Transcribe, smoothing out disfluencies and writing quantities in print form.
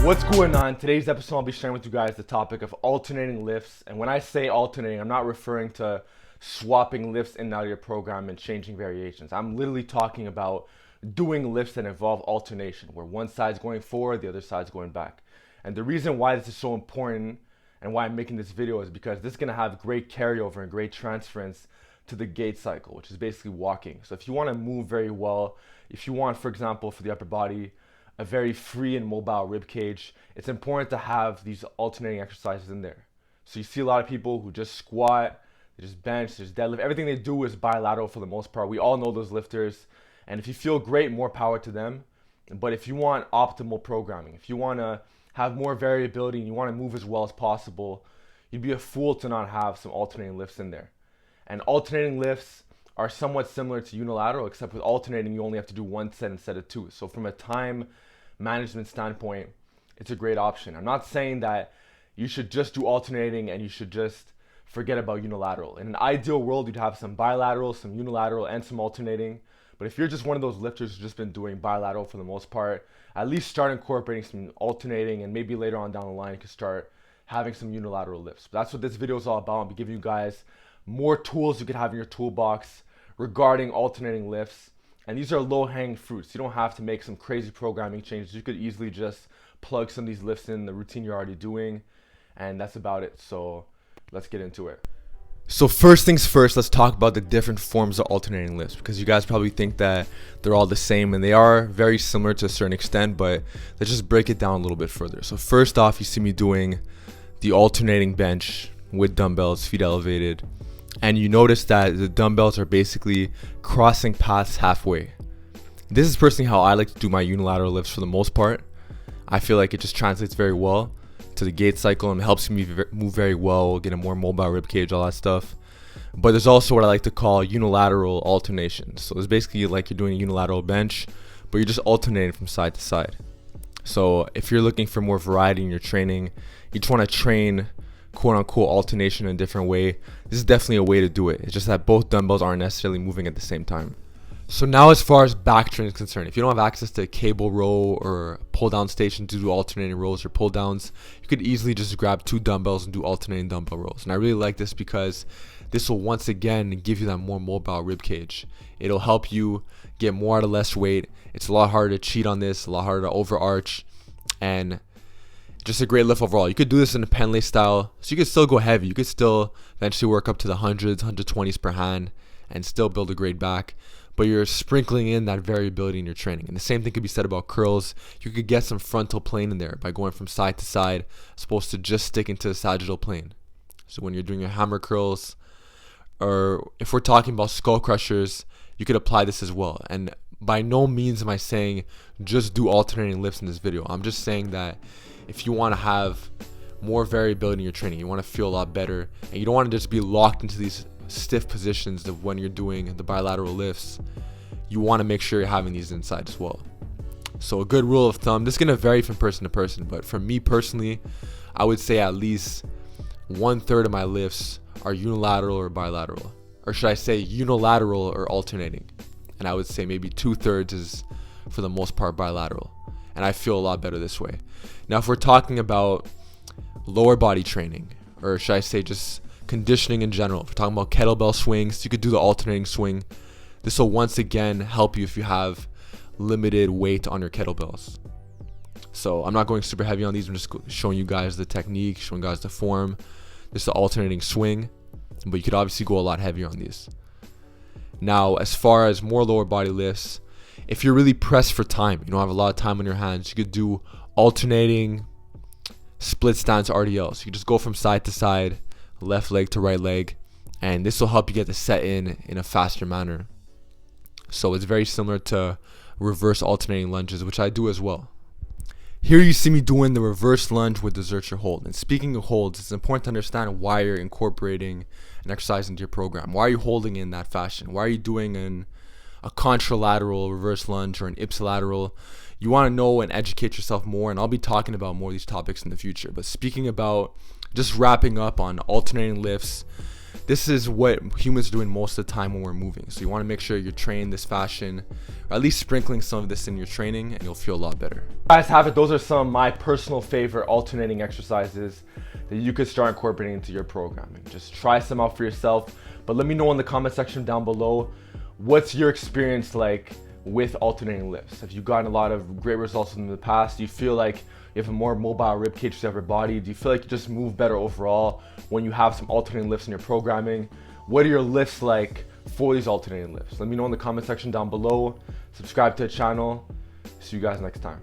What's going on? Today's episode I'll be sharing with you guys the topic of alternating lifts. And when I say alternating, I'm not referring to swapping lifts in and out of your program and changing variations. I'm literally talking about doing lifts that involve alternation, where one side's going forward, the other side's going back. And the reason why this is so important and why I'm making this video is because this is going to have great carryover and great transference to the gait cycle, which is basically walking. So if you want to move very well, if you want, for example, for the upper body, a very free and mobile rib cage, it's important to have these alternating exercises in there. So you see a lot of people who just squat, they just bench, they just deadlift. Everything they do is bilateral for the most part. We all know those lifters. And if you feel great, more power to them. But if you want optimal programming, if you want to have more variability and you want to move as well as possible, you'd be a fool to not have some alternating lifts in there. And alternating lifts are somewhat similar to unilateral, except with alternating, you only have to do one set instead of two. So from a time management standpoint, it's a great option. I'm not saying that you should just do alternating and you should just forget about unilateral. In an ideal world, you'd have some bilateral, some unilateral, and some alternating. But if you're just one of those lifters who's just been doing bilateral for the most part, at least start incorporating some alternating, and maybe later on down the line you can start having some unilateral lifts. But that's what this video is all about. I'll be giving you guys more tools you could have in your toolbox regarding alternating lifts. And these are low-hanging fruits. You don't have to make some crazy programming changes. You could easily just plug some of these lifts in the routine you're already doing, and that's about it. So let's get into it. So first things first, let's talk about the different forms of alternating lifts, because you guys probably think that they're all the same, and they are very similar to a certain extent, but let's just break it down a little bit further. So first off, you see me doing the alternating bench with dumbbells, feet elevated. And you notice that the dumbbells are basically crossing paths halfway. This is personally how I like to do my unilateral lifts for the most part. I feel like it just translates very well to the gait cycle and helps me move very well, get a more mobile rib cage, all that stuff. But there's also what I like to call unilateral alternation. So it's basically like you're doing a unilateral bench, but you're just alternating from side to side. So if you're looking for more variety in your training, you just want to train quote unquote alternation in a different way, this is definitely a way to do it. It's just that both dumbbells aren't necessarily moving at the same time. So now as far as back training is concerned, if you don't have access to a cable row or pull down station to do alternating rows or pull downs, you could easily just grab two dumbbells and do alternating dumbbell rows. And I really like this because this will once again give you that more mobile rib cage. It'll help you get more out of less weight. It's a lot harder to cheat on this, a lot harder to overarch, and just a great lift overall. You could do this in a Penley style, so you could still go heavy. You could still eventually work up to the 100s, 120s per hand and still build a great back, but you're sprinkling in that variability in your training. And the same thing could be said about curls. You could get some frontal plane in there by going from side to side, as opposed to just sticking to the sagittal plane. So when you're doing your hammer curls, or if we're talking about skull crushers, you could apply this as well. And by no means am I saying just do alternating lifts in this video. I'm just saying that if you want to have more variability in your training, you want to feel a lot better, and you don't want to just be locked into these stiff positions of when you're doing the bilateral lifts, you want to make sure you're having these inside as well. So a good rule of thumb, this is going to vary from person to person, but for me personally, I would say at least 1/3 of my lifts are unilateral or bilateral, or should I say unilateral or alternating, and I would say maybe 2/3 is for the most part bilateral. And I feel a lot better this way. Now, if we're talking about lower body training, or should I say just conditioning in general, if we're talking about kettlebell swings, you could do the alternating swing. This will once again help you if you have limited weight on your kettlebells. So I'm not going super heavy on these. I'm just showing you guys the technique, showing you guys the form. This is the alternating swing, but you could obviously go a lot heavier on these. Now, as far as more lower body lifts, if you're really pressed for time, you don't have a lot of time on your hands, you could do alternating split stance RDLs. You can just go from side to side, left leg to right leg, and this will help you get the set in a faster manner. So it's very similar to reverse alternating lunges, which I do as well. Here you see me doing the reverse lunge with the Zercher hold. And speaking of holds, it's important to understand why you're incorporating an exercise into your program. Why are you holding in that fashion? Why are you doing a contralateral reverse lunge or an ipsilateral? You want to know and educate yourself more, and I'll be talking about more of these topics in the future. But speaking about just wrapping up on alternating lifts, this is what humans are doing most of the time when we're moving. So you want to make sure you're trained this fashion, or at least sprinkling some of this in your training, and you'll feel a lot better. Guys, have it. Those are some of my personal favorite alternating exercises that you could start incorporating into your programming. Just try some out for yourself, but let me know in the comment section down below, what's your experience like with alternating lifts? Have you gotten a lot of great results in the past? Do you feel like you have a more mobile rib cage to every body? Do you feel like you just move better overall when you have some alternating lifts in your programming? What are your lifts like for these alternating lifts? Let me know in the comment section down below. Subscribe to the channel. See you guys next time.